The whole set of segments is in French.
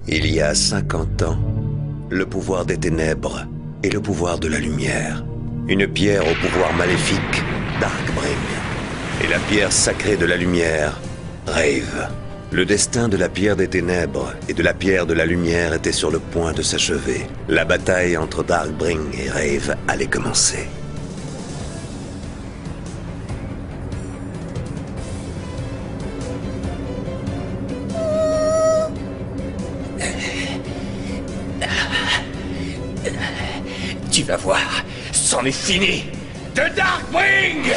Il y a 50 ans, le pouvoir des ténèbres et le pouvoir de la lumière. Une pierre au pouvoir maléfique, Darkbring, et la pierre sacrée de la lumière, Rave. Le destin de la pierre des ténèbres et de la pierre de la lumière était sur le point de s'achever. La bataille entre Darkbring et Rave allait commencer. Tu vas voir, c'en est fini de Darkbring!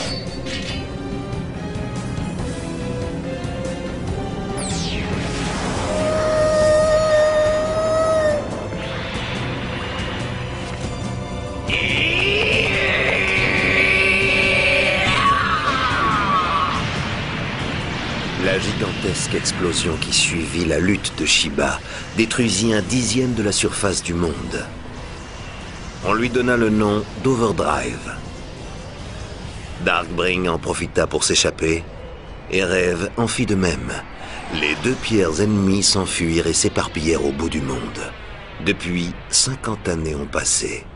La gigantesque explosion qui suivit la lutte de Shiba détruisit 1/10 de la surface du monde. On lui donna le nom d'Overdrive. Darkbring en profita pour s'échapper, et Rave en fit de même. Les deux pierres ennemies s'enfuirent et s'éparpillèrent au bout du monde. Depuis, 50 années ont passé.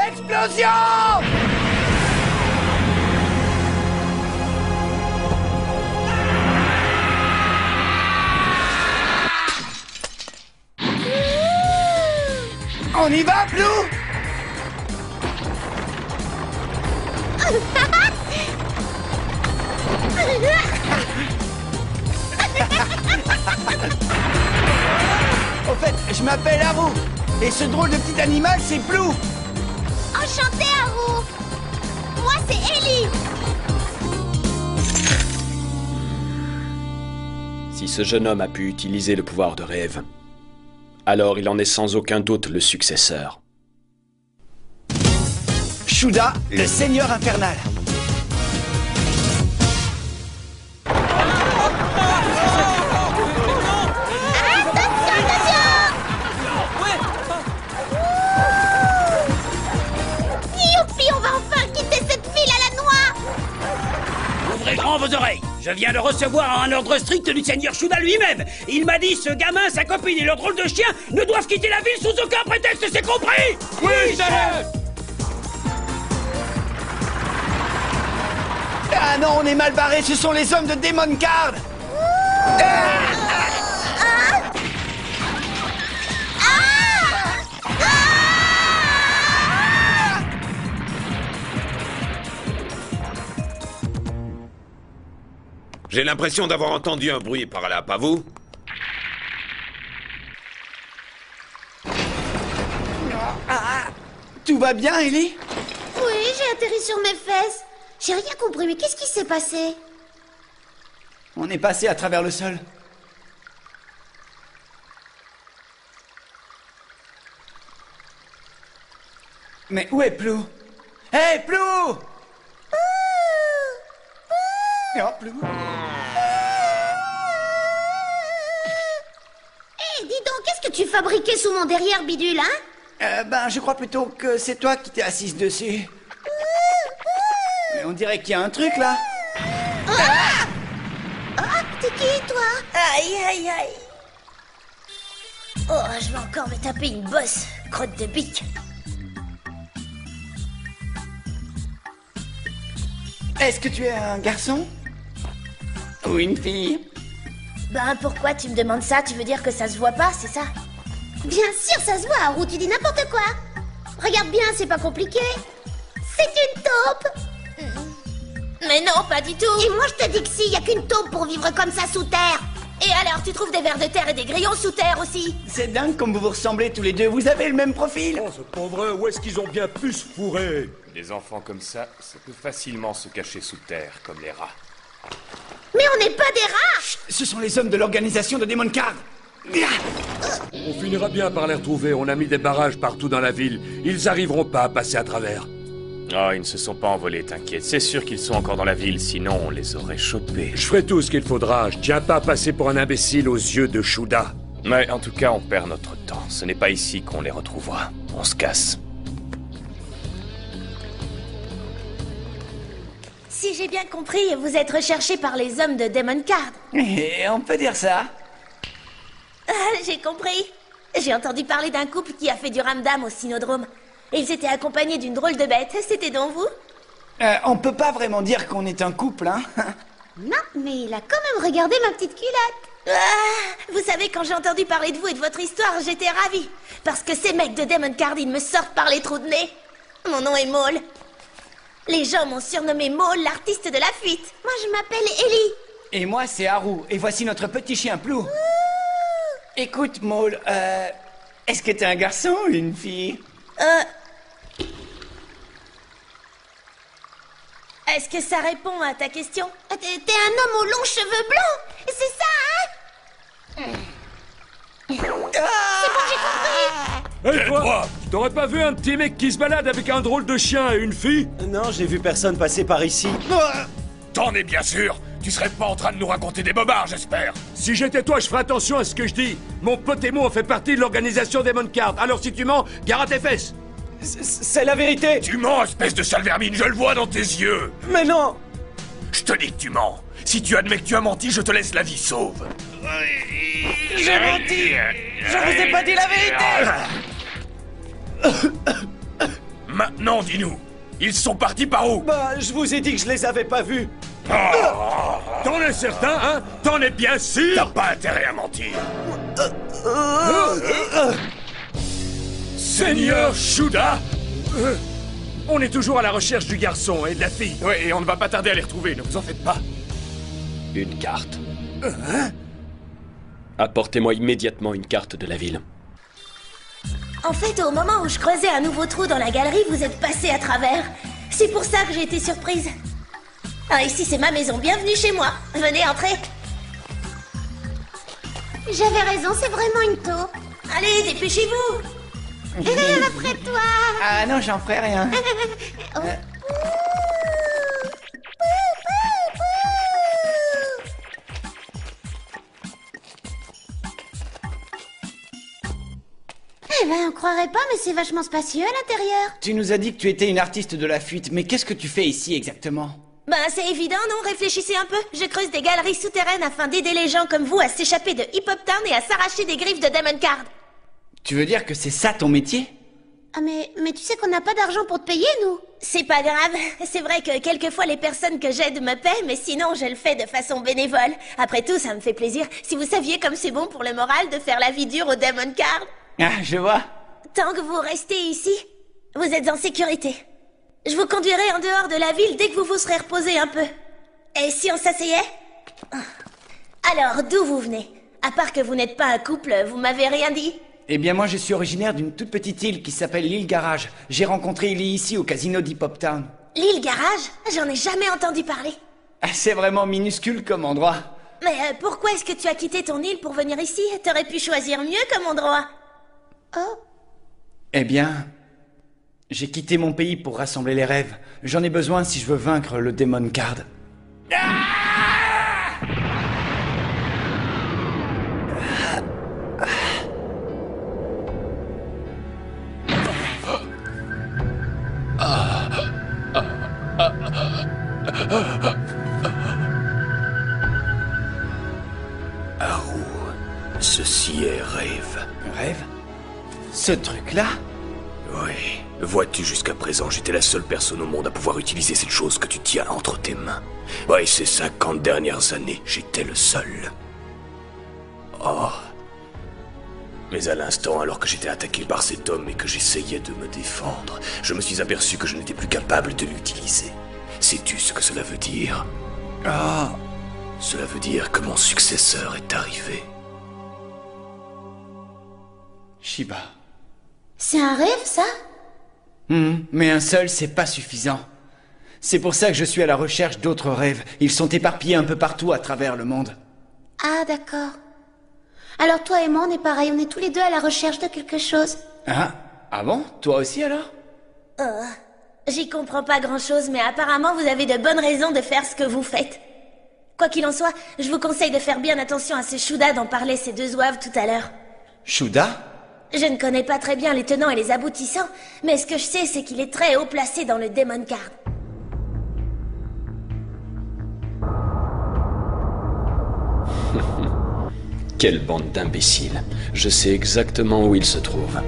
Explosion! On y va, Blue? Au fait, je m'appelle Haru. Et ce drôle de petit animal, c'est Blue. Enchantée, Haru. Moi, c'est Ellie. Si ce jeune homme a pu utiliser le pouvoir de Rave, alors il en est sans aucun doute le successeur. Shuda, le seigneur infernal. Youpi, on va enfin quitter cette ville à la noix. Ouvrez grand vos oreilles. Je viens de recevoir un ordre strict du seigneur Shuda lui-même. Il m'a dit ce gamin, sa copine et leur drôle de chien ne doivent quitter la ville sous aucun prétexte, c'est compris? Oui, chef! Ah non, on est mal barré, ce sont les hommes de Demon Card. J'ai l'impression d'avoir entendu un bruit par là, pas vous? Tout va bien, Ellie? Oui, j'ai atterri sur mes fesses. J'ai rien compris, mais qu'est-ce qui s'est passé? On est passé à travers le sol. Mais où est Plou? Hé, hey, Plou! Oh, Plou! Hé, dis donc, qu'est-ce que tu fabriquais sous mon derrière, bidule, hein? Ben, je crois plutôt que c'est toi qui t'es assise dessus. Mais on dirait qu'il y a un truc, là. T'es qui, toi? Aïe, aïe, aïe. Oh, je vais encore me taper une bosse, crotte de bique. Est-ce que tu es un garçon? Ou une fille? Ben, pourquoi tu me demandes ça? Tu veux dire que ça se voit pas, c'est ça? Bien sûr, ça se voit, Haru, tu dis n'importe quoi. Regarde bien, c'est pas compliqué. C'est une taupe. Mais non, pas du tout. Et moi, je te dis que si, y a qu'une taupe pour vivre comme ça sous terre. Et alors, tu trouves des vers de terre et des grillons sous terre aussi? C'est dingue comme vous vous ressemblez tous les deux. Vous avez le même profil. Oh, c'est pas vrai. Où est-ce qu'ils ont bien pu se fourrer? Des enfants comme ça peut facilement se cacher sous terre, comme les rats. Mais on n'est pas des rats. Ce sont les hommes de l'organisation de Demon Card. On finira bien par les retrouver. On a mis des barrages partout dans la ville. Ils arriveront pas à passer à travers. Oh, ils ne se sont pas envolés, t'inquiète. C'est sûr qu'ils sont encore dans la ville, sinon on les aurait chopés. Je ferai tout ce qu'il faudra. Je tiens pas à passer pour un imbécile aux yeux de Shuda. Mais en tout cas, on perd notre temps. Ce n'est pas ici qu'on les retrouvera. On se casse. Si j'ai bien compris, vous êtes recherché par les hommes de Demon Card. Et on peut dire ça. Ah, j'ai compris. J'ai entendu parler d'un couple qui a fait du ramdam au Cynodrome. Et ils étaient accompagnés d'une drôle de bête. C'était donc vous? On peut pas vraiment dire qu'on est un couple, hein. Non, mais il a quand même regardé ma petite culotte. Ah, vous savez, quand j'ai entendu parler de vous et de votre histoire, j'étais ravie. Parce que ces mecs de Demon Card, ils me sortent par les trous de nez. Mon nom est Maul. Les gens m'ont surnommé Maul, l'artiste de la fuite. Moi, je m'appelle Ellie. Et moi, c'est Haru. Et voici notre petit chien Plou. Écoute, Maul, est-ce que t'es un garçon ou une fille? Est-ce que ça répond à ta question? T'es un homme aux longs cheveux blancs. C'est ça, hein? C'est bon, j'ai compris. Hé, toi! T'aurais pas vu un petit mec qui se balade avec un drôle de chien et une fille? Non, j'ai vu personne passer par ici. T'en es bien sûr. Tu serais pas en train de nous raconter des bobards, j'espère. Si j'étais toi, je ferais attention à ce que je dis. Mon pote et moi, on fait partie de l'organisation Demon Card. Alors si tu mens, gare à tes fesses. C'est la vérité. Tu mens, espèce de sale vermine, je le vois dans tes yeux. Mais non. Je te dis que tu mens. Si tu admets que tu as menti, je te laisse la vie sauve. J'ai menti. Je vous ai pas dit la vérité. Maintenant, dis-nous, ils sont partis par où? Bah, je vous ai dit que je les avais pas vus. T'en es certain, hein? T'en es bien sûr? T'as pas intérêt à mentir. Seigneur Shuda, on est toujours à la recherche du garçon et de la fille. Oui, et on ne va pas tarder à les retrouver, ne vous en faites pas. Une carte. Apportez-moi immédiatement une carte de la ville. En fait, au moment où je creusais un nouveau trou dans la galerie, vous êtes passé à travers. C'est pour ça que j'ai été surprise. Ah, ici c'est ma maison, bienvenue chez moi. Venez, entrez. J'avais raison, c'est vraiment une taupe. Allez, dépêchez-vous. Après toi. Ah non, j'en ferai rien. Eh ben, on croirait pas, mais c'est vachement spacieux à l'intérieur. Tu nous as dit que tu étais une artiste de la fuite, mais qu'est-ce que tu fais ici exactement? Ben, c'est évident, non? Réfléchissez un peu. Je creuse des galeries souterraines afin d'aider les gens comme vous à s'échapper de Hip Hop Town et à s'arracher des griffes de Demon Card. Tu veux dire que c'est ça ton métier? Ah, mais tu sais qu'on n'a pas d'argent pour te payer, nous. C'est pas grave. C'est vrai que quelquefois les personnes que j'aide me paient, mais sinon je le fais de façon bénévole. Après tout, ça me fait plaisir. Si vous saviez comme c'est bon pour le moral de faire la vie dure au Demon Card. Ah, je vois. Tant que vous restez ici, vous êtes en sécurité. Je vous conduirai en dehors de la ville dès que vous vous serez reposé un peu. Et si on s'asseyait? Alors, d'où vous venez? À part que vous n'êtes pas un couple, vous m'avez rien dit? Eh bien, moi, je suis originaire d'une toute petite île qui s'appelle l'île Garage. J'ai rencontré Ellie ici, au casino d'Hip Hop Town. L'île Garage? J'en ai jamais entendu parler. C'est vraiment minuscule comme endroit. Mais pourquoi est-ce que tu as quitté ton île pour venir ici? T'aurais pu choisir mieux comme endroit. Oh. Eh bien, j'ai quitté mon pays pour rassembler les rêves. J'en ai besoin si je veux vaincre le Demon Card. Haru, ceci est rêve. Rêve? Ce truc-là? Oui. Vois-tu, jusqu'à présent, j'étais la seule personne au monde à pouvoir utiliser cette chose que tu tiens entre tes mains. Oui, ces 50 dernières années, j'étais le seul. Oh. Mais à l'instant, alors que j'étais attaqué par cet homme et que j'essayais de me défendre, je me suis aperçu que je n'étais plus capable de l'utiliser. Sais-tu ce que cela veut dire? Ah. Cela veut dire que mon successeur est arrivé. Shiba. C'est un rêve, ça? Mais un seul, c'est pas suffisant. C'est pour ça que je suis à la recherche d'autres rêves. Ils sont éparpillés un peu partout à travers le monde. Ah, d'accord. Alors toi et moi, on est pareil, on est tous les deux à la recherche de quelque chose. Ah? Ah bon? Toi aussi alors? J'y comprends pas grand-chose, mais apparemment vous avez de bonnes raisons de faire ce que vous faites. Quoi qu'il en soit, je vous conseille de faire bien attention à ce Shuda dont parlaient ces deux zouaves tout à l'heure. Shuda? Je ne connais pas très bien les tenants et les aboutissants, mais ce que je sais, c'est qu'il est très haut placé dans le Demon Card. Quelle bande d'imbéciles. Je sais exactement où il se trouve.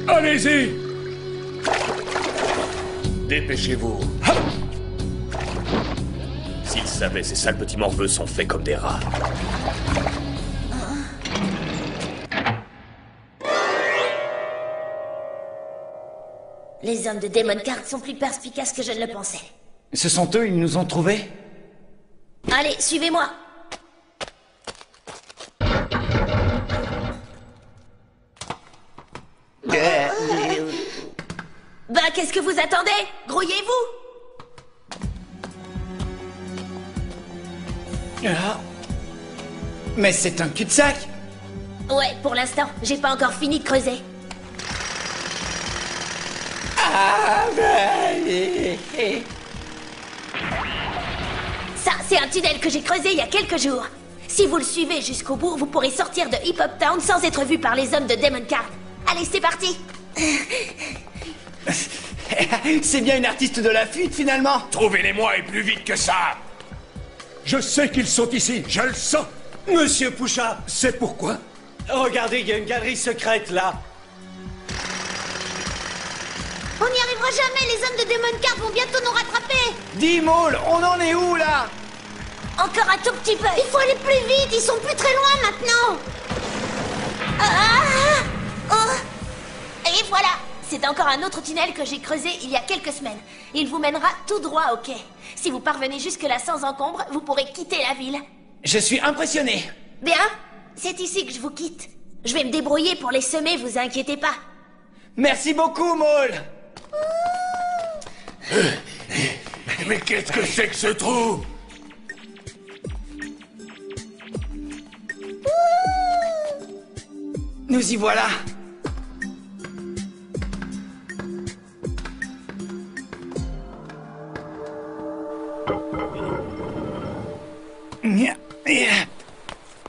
Allez-y! Dépêchez-vous. S'ils savaient, ces sales petits morveux sont faits comme des rats. Les hommes de Demon Card sont plus perspicaces que je ne le pensais. Ce sont eux, ils nous ont trouvés? Allez, suivez-moi. Bah, qu'est-ce que vous attendez? Grouillez-vous! Ah. Mais c'est un cul-de-sac! Ouais, pour l'instant, j'ai pas encore fini de creuser. Ça, c'est un tunnel que j'ai creusé il y a quelques jours. Si vous le suivez jusqu'au bout, vous pourrez sortir de Hip Hop Town sans être vu par les hommes de Demon Card. Allez, c'est parti! C'est bien une artiste de la fuite, finalement! Trouvez-les-moi et plus vite que ça! Je sais qu'ils sont ici, je le sens. Monsieur Poucha, C'est pourquoi? regardez, il y a une galerie secrète là. On n'y arrivera jamais, les hommes de Demon Card vont bientôt nous rattraper! Dis, Maul, on en est où, là? Encore un tout petit peu! Il faut aller plus vite, ils sont plus très loin maintenant! Et voilà! C'est encore un autre tunnel que j'ai creusé il y a quelques semaines. Il vous mènera tout droit au quai. Si vous parvenez jusque-là sans encombre, vous pourrez quitter la ville. Je suis impressionné. Bien, c'est ici que je vous quitte. Je vais me débrouiller pour les semer, vous inquiétez pas. Merci beaucoup, Maul. Mais qu'est-ce que c'est que ce trou? Nous y voilà.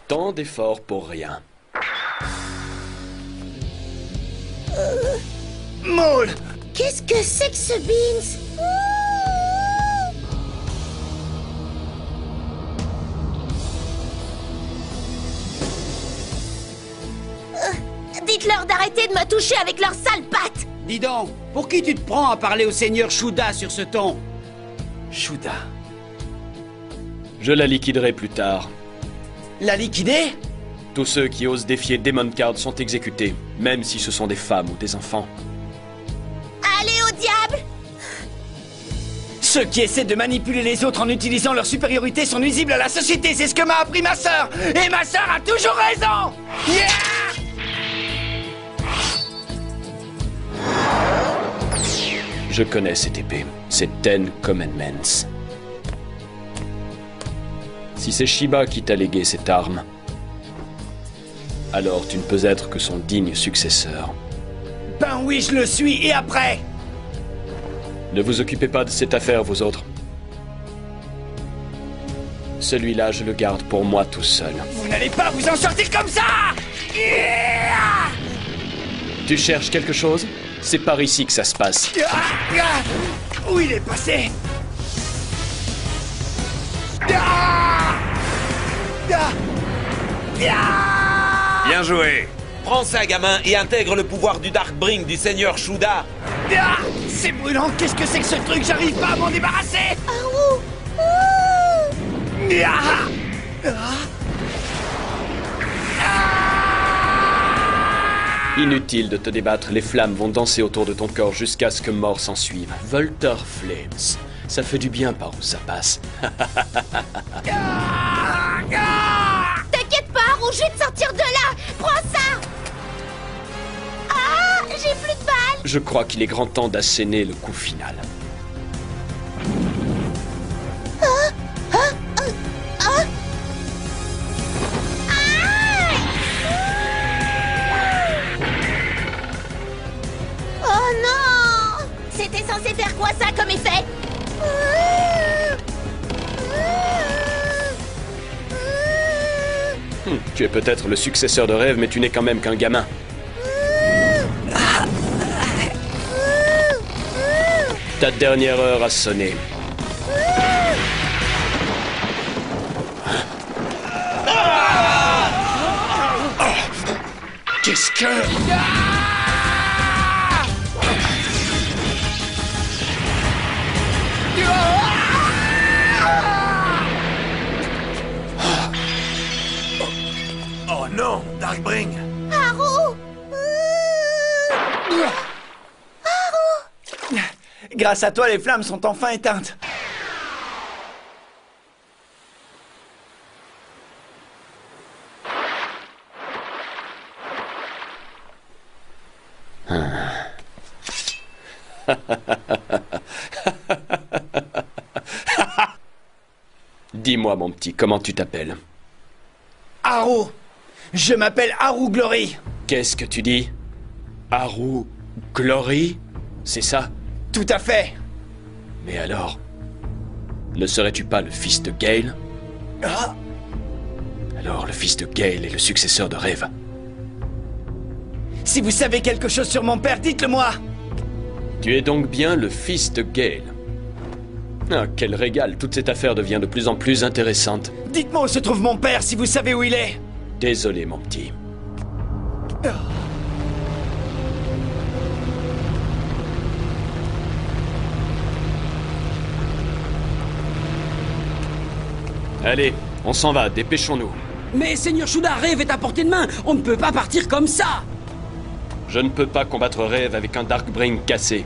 Tant d'efforts pour rien. Maul! Qu'est-ce que c'est que ce Beans? Dites-leur d'arrêter de me toucher avec leurs sales pattes! Dis donc, pour qui tu te prends à parler au seigneur Shuda sur ce ton? Shuda. Je la liquiderai plus tard. La liquider? Tous ceux qui osent défier Demon Card sont exécutés, même si ce sont des femmes ou des enfants. Allez au diable! Ceux qui essaient de manipuler les autres en utilisant leur supériorité sont nuisibles à la société, c'est ce que m'a appris ma sœur! Et ma sœur a toujours raison! Yeah! Je connais cette épée. C'est Ten Commandments. Si c'est Shiba qui t'a légué cette arme, alors tu ne peux être que son digne successeur. Ben oui, je le suis, et après? Ne vous occupez pas de cette affaire, vous autres. Celui-là, je le garde pour moi tout seul. Vous n'allez pas vous en sortir comme ça! Tu cherches quelque chose? C'est par ici que ça se passe. Où il est passé? Bien joué. Prends ça, gamin, et intègre le pouvoir du Darkbring du Seigneur Shuda. C'est brûlant, qu'est-ce que c'est que ce truc? J'arrive pas à m'en débarrasser! Haru! Inutile de te débattre, les flammes vont danser autour de ton corps jusqu'à ce que mort s'en suive. Voltor Flames, ça fait du bien par où ça passe. T'inquiète pas, Haru, je vais te sortir de là! Prends ça! Ah! J'ai plus de balles! Je crois qu'il est grand temps d'asséner le coup final. Oh non! C'était censé faire quoi ça comme effet? Tu es peut-être le successeur de Rêve, mais tu n'es quand même qu'un gamin. Ta dernière heure a sonné. Qu'est-ce que... Oh non, Darkbring! Haru! Grâce à toi, les flammes sont enfin éteintes. Dis-moi, mon petit, comment tu t'appelles? Haru! Je m'appelle Haru Glory. Qu'est-ce que tu dis? Haru Glory? C'est ça? Tout à fait. Mais alors, ne serais-tu pas le fils de Gale? Ah! Alors, le fils de Gale est le successeur de Rêve. Si vous savez quelque chose sur mon père, dites-le-moi. Tu es donc bien le fils de Gale. Ah, quel régal, toute cette affaire devient de plus en plus intéressante. Dites-moi où se trouve mon père, si vous savez où il est. Désolé, mon petit. Allez, on s'en va, dépêchons-nous. Mais Seigneur Shuda, Rêve est à portée de main. On ne peut pas partir comme ça. Je ne peux pas combattre Rêve avec un Darkbring cassé.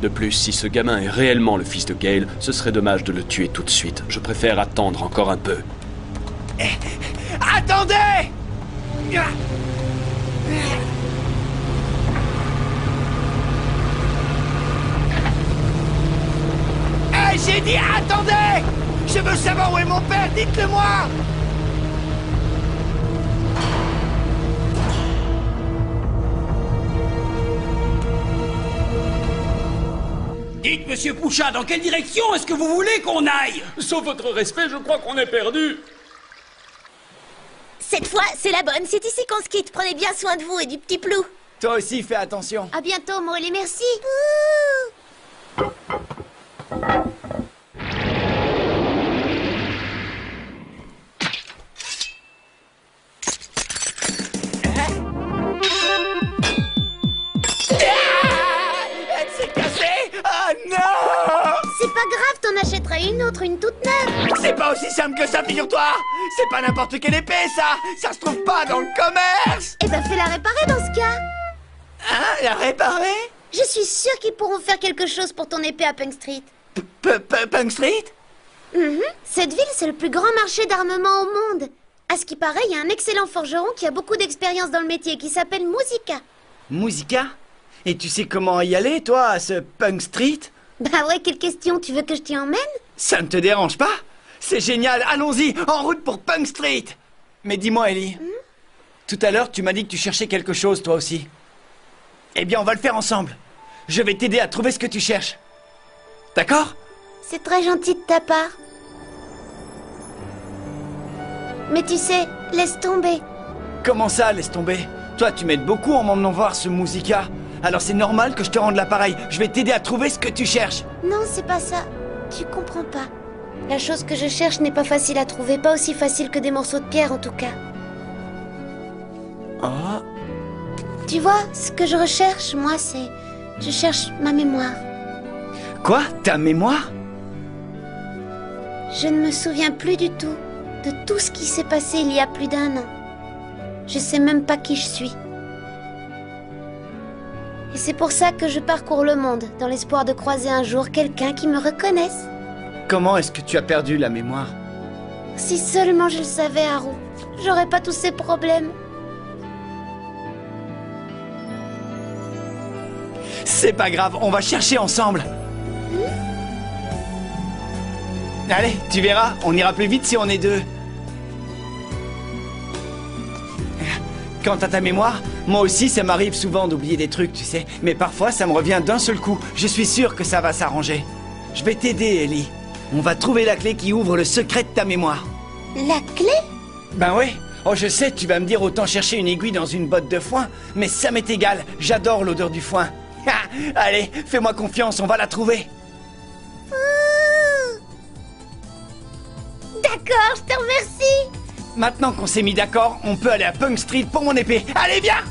De plus, si ce gamin est réellement le fils de Gale, ce serait dommage de le tuer tout de suite. Je préfère attendre encore un peu. Attendez! J'ai dit attendez! Je veux savoir où est mon père, dites-le-moi! Dites, monsieur Poucha, dans quelle direction est-ce que vous voulez qu'on aille? Sauf votre respect, je crois qu'on est perdu. Cette fois, c'est la bonne. C'est ici qu'on se quitte. Prenez bien soin de vous et du petit Plou. Toi aussi, fais attention. À bientôt, Maul, et merci. Elle s'est cassée! Oh non! C'est pas grave, t'en achèteras une autre, une toute neuve. C'est pas aussi simple que ça, figure-toi! C'est pas n'importe quelle épée, ça! Ça se trouve pas dans le commerce! Eh ben, fais-la réparer dans ce cas. Hein? La réparer? Je suis sûre qu'ils pourront faire quelque chose pour ton épée à Punk Street. Punk Street? Cette ville, c'est le plus grand marché d'armement au monde. À ce qui paraît, il y a un excellent forgeron qui a beaucoup d'expérience dans le métier, qui s'appelle Musica. Musica? Et tu sais comment y aller, toi, à ce Punk Street? Bah ouais, quelle question, tu veux que je t'y emmène? Ça ne te dérange pas? C'est génial, allons-y, en route pour Punk Street! Mais dis-moi, Ellie, tout à l'heure, tu m'as dit que tu cherchais quelque chose, toi aussi. Eh bien, on va le faire ensemble. Je vais t'aider à trouver ce que tu cherches. D'accord? C'est très gentil de ta part. Mais tu sais, laisse tomber. Comment ça, laisse tomber? Toi, tu m'aides beaucoup en m'emmenant voir ce Musica. Alors c'est normal que je te rende l'appareil. Je vais t'aider à trouver ce que tu cherches. Non, c'est pas ça. Tu comprends pas. La chose que je cherche n'est pas facile à trouver. Pas aussi facile que des morceaux de pierre, en tout cas. Oh. Tu vois, ce que je recherche, moi, c'est... Je cherche ma mémoire. Quoi? Ta mémoire? Je ne me souviens plus du tout de tout ce qui s'est passé il y a plus d'1 an. Je sais même pas qui je suis. Et c'est pour ça que je parcours le monde, dans l'espoir de croiser un jour quelqu'un qui me reconnaisse. Comment est-ce que tu as perdu la mémoire? Si seulement je le savais, Haru, j'aurais pas tous ces problèmes. C'est pas grave, on va chercher ensemble. Allez, tu verras, on ira plus vite si on est deux. Quant à ta mémoire, moi aussi ça m'arrive souvent d'oublier des trucs, tu sais. Mais parfois ça me revient d'un seul coup. Je suis sûr que ça va s'arranger. Je vais t'aider, Ellie. On va trouver la clé qui ouvre le secret de ta mémoire. La clé? Ben ouais. Oh, je sais, tu vas me dire autant chercher une aiguille dans une botte de foin. Mais ça m'est égal, j'adore l'odeur du foin. Allez, fais-moi confiance, on va la trouver. D'accord, je te remercie. Maintenant qu'on s'est mis d'accord, on peut aller à Punk Street pour mon épée. Allez, viens!